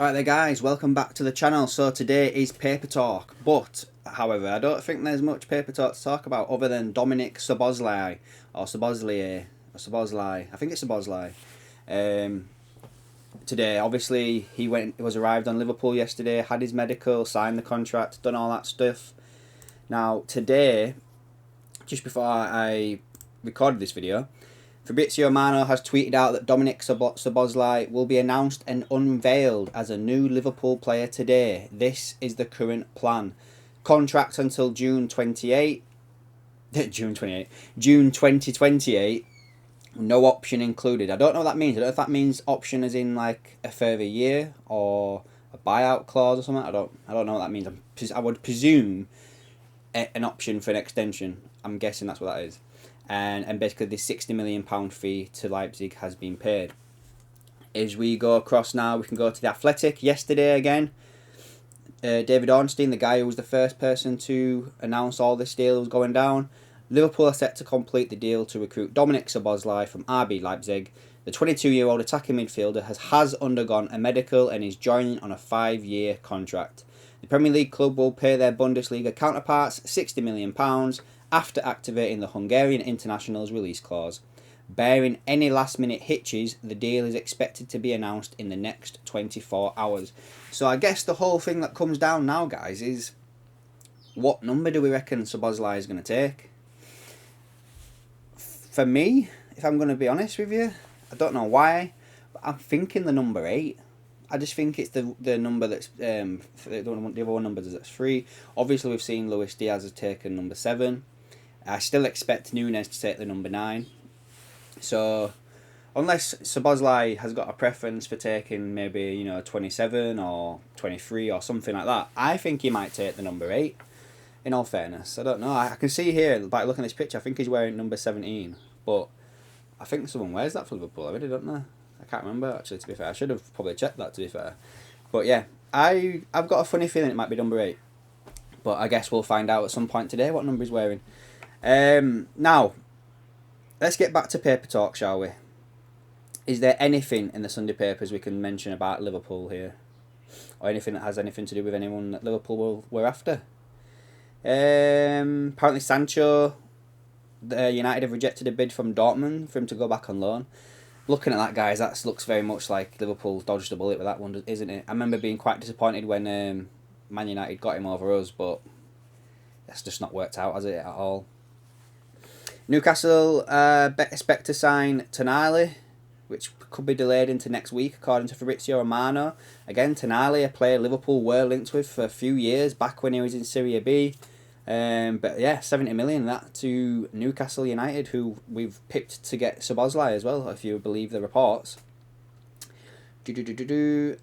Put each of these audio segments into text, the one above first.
Alright there guys, welcome back to the channel. So today is Paper Talk, but however I don't think there's much Paper Talk to talk about other than Dominic Szoboszlai, or Szoboszlai, I think it's Szoboszlai. Today obviously he was arrived on Liverpool yesterday, had his medical, signed the contract, done all that stuff. Now today, just before I recorded this video, Fabrizio Romano has tweeted out that Dominic Szoboszlai will be announced and unveiled as a new Liverpool player today. This is the current plan. Contract until June 2028. No option included. I don't know what that means. I don't know if that means option as in like a further year or a buyout clause or something. I don't know what that means. I would presume an option for an extension. I'm guessing that's what that is. And basically the £60 million fee to Leipzig has been paid. As we go across now, we can go to the Athletic. Yesterday again, David Ornstein, the guy who was the first person to announce all this deal was going down. Liverpool are set to complete the deal to recruit Dominic Szoboszlai from RB Leipzig. The 22-year-old attacking midfielder has undergone a medical and is joining on a 5-year contract. The Premier League club will pay their Bundesliga counterparts £60 million after activating the Hungarian international's release clause. Bearing any last-minute hitches, the deal is expected to be announced in the next 24 hours. So I guess the whole thing that comes down now, guys, is what number do we reckon Szoboszlai is going to take? For me, if I'm going to be honest with you, I don't know why, but I'm thinking the number 8. I just think it's the number that's the other one number that's 3. Obviously, we've seen Luis Diaz has taken number 7. I still expect Nunes to take the number 9. So, unless Szoboszlai has got a preference for taking maybe 27 or 23 or something like that, I think he might take the number 8. In all fairness, I don't know. I can see here by looking at this picture, I think he's wearing number 17, but I think someone wears that for Liverpool already, don't they? I can't remember actually. To be fair, I should have probably checked that. To be fair, but yeah, I've got a funny feeling it might be number 8, but I guess we'll find out at some point today what number he's wearing. Now, let's get back to Paper Talk, shall we? Is there anything in the Sunday papers we can mention about Liverpool here, or anything that has anything to do with anyone that Liverpool were after? Apparently Sancho, United have rejected a bid from Dortmund for him to go back on loan. Looking at that, guys, that looks very much like Liverpool dodged a bullet with that one, isn't it? I remember being quite disappointed when Man United got him over us, but that's just not worked out, has it, at all? Newcastle expect to sign Tonali, which could be delayed into next week, according to Fabrizio Romano. Again, Tonali, a player Liverpool were linked with for a few years, back when he was in Serie B. But yeah, 70 million that to Newcastle United, who we've picked to get Szoboszlai as well, if you believe the reports. Chelsea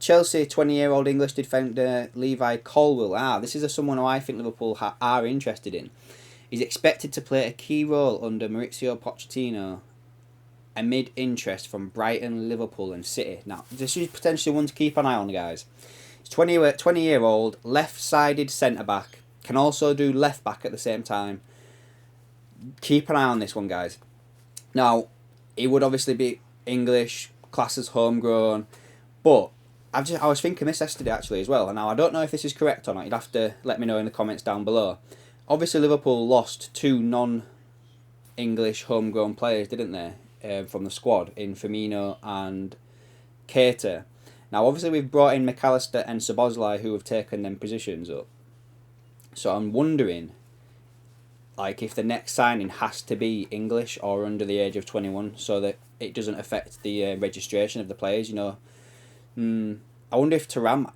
20-year-old English defender Levi Colwill. This is someone who I think Liverpool are interested in. He's expected to play a key role under Mauricio Pochettino amid interest from Brighton, Liverpool and City. Now, this is potentially one to keep an eye on, guys. He's 20-year-old, left-sided centre-back. Can also do left-back at the same time. Keep an eye on this one, guys. Now, he would obviously be English, class as homegrown, but I was thinking this yesterday actually as well. And now, I don't know if this is correct or not. You'd have to let me know in the comments down below. Obviously, Liverpool lost 2 non-English homegrown players, didn't they, from the squad in Firmino and Keita. Now, obviously, we've brought in McAllister and Szoboszlai, who have taken them positions up. So I'm wondering, like, if the next signing has to be English or under the age of 21, so that it doesn't affect the registration of the players. I wonder if Thuram.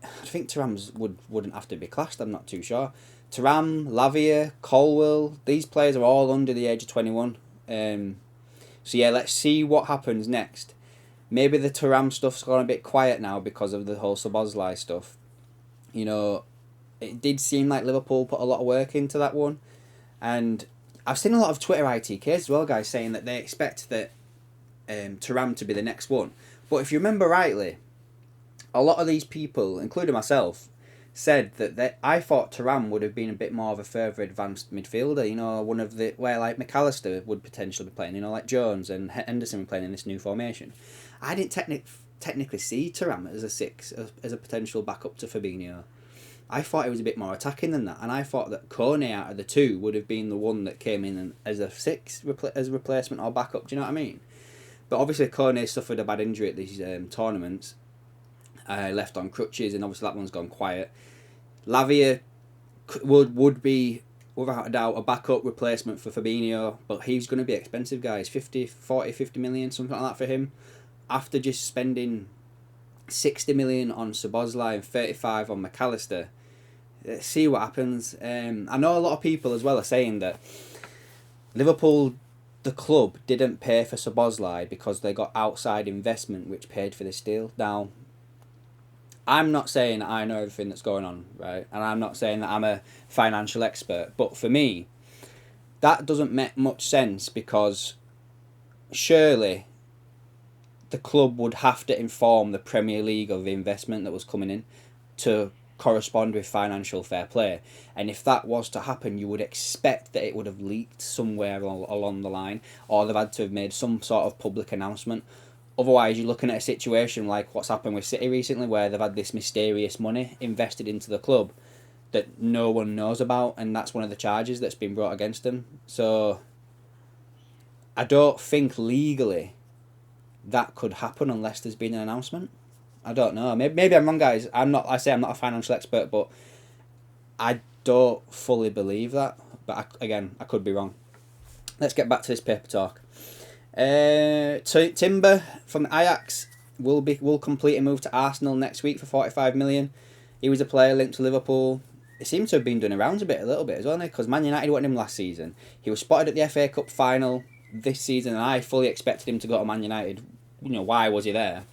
I think Thuram wouldn't have to be classed. I'm not too sure. Thuram, Lavia, Colwill, these players are all under the age of 21. So yeah, let's see what happens next. Maybe the Thuram stuff's gone a bit quiet now because of the whole Szoboszlai stuff. It did seem like Liverpool put a lot of work into that one. And I've seen a lot of Twitter ITKs as well, guys, saying that they expect that Thuram to be the next one. But if you remember rightly, a lot of these people, including myself, said that I thought Thuram would have been a bit more of a further advanced midfielder, one of the where like McAllister would potentially be playing, like Jones and Henderson were playing in this new formation. I didn't technically see Thuram as a 6, as a potential backup to Fabinho. I thought he was a bit more attacking than that, and I thought that Kone out of the two would have been the one that came in as a 6 as a replacement or backup. Do you know what I mean? But obviously Kone suffered a bad injury at these tournaments, left on crutches, and obviously that one's gone quiet. Lavia would be without a doubt a backup replacement for Fabinho, but he's going to be expensive, guys. 50 million, something like that for him. After just spending 60 million on Szoboszlai and 35 on McAllister. Let's see what happens. I know a lot of people as well are saying that Liverpool, the club, didn't pay for Szoboszlai because they got outside investment which paid for this deal. Now, I'm not saying I know everything that's going on, right? And I'm not saying that I'm a financial expert. But for me, that doesn't make much sense, because surely the club would have to inform the Premier League of the investment that was coming in to correspond with financial fair play. And if that was to happen, you would expect that it would have leaked somewhere along the line, or they've had to have made some sort of public announcement. Otherwise, you're looking at a situation like what's happened with City recently, where they've had this mysterious money invested into the club that no one knows about, and that's one of the charges that's been brought against them. So I don't think legally that could happen unless there's been an announcement. I don't know. Maybe I'm wrong, guys. I'm not a financial expert, but I don't fully believe that. But I could be wrong. Let's get back to this paper talk. Timber from Ajax will complete a move to Arsenal next week for 45 million. He was a player linked to Liverpool. It seems to have been doing around a little bit as well, because Man United wanted him last season. He was spotted at the FA Cup final this season, and I fully expected him to go to Man United. Why was he there?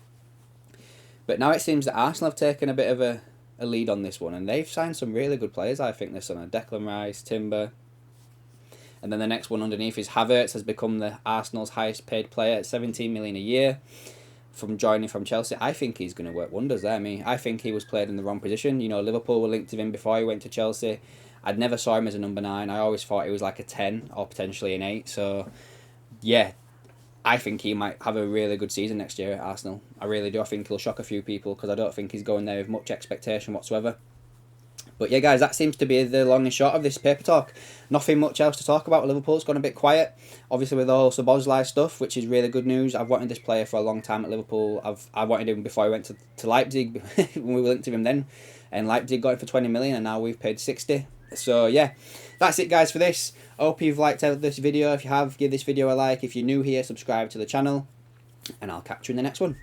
But now it seems that Arsenal have taken a bit of a lead on this one, and they've signed some really good players, I think, this summer. Declan Rice, Timber. And then the next one underneath is Havertz has become the Arsenal's highest paid player at 17 million a year from joining from Chelsea. I think he's going to work wonders there. I think he was played in the wrong position. Liverpool were linked to him before he went to Chelsea. I'd never saw him as a number 9. I always thought he was like a 10 or potentially an 8. So, yeah, I think he might have a really good season next year at Arsenal. I really do. I think he'll shock a few people, because I don't think he's going there with much expectation whatsoever. But yeah, guys, that seems to be the long and short of this paper talk. Nothing much else to talk about. Liverpool's gone a bit quiet, obviously, with the whole Szoboszlai stuff, which is really good news. I've wanted this player for a long time at Liverpool. I wanted him before I went to Leipzig when we were linked to him then, and Leipzig got him for 20 million, and now we've paid 60. So yeah, that's it, guys, for this. I hope you've liked this video. If you have, give this video a like. If you're new here, subscribe to the channel, and I'll catch you in the next one.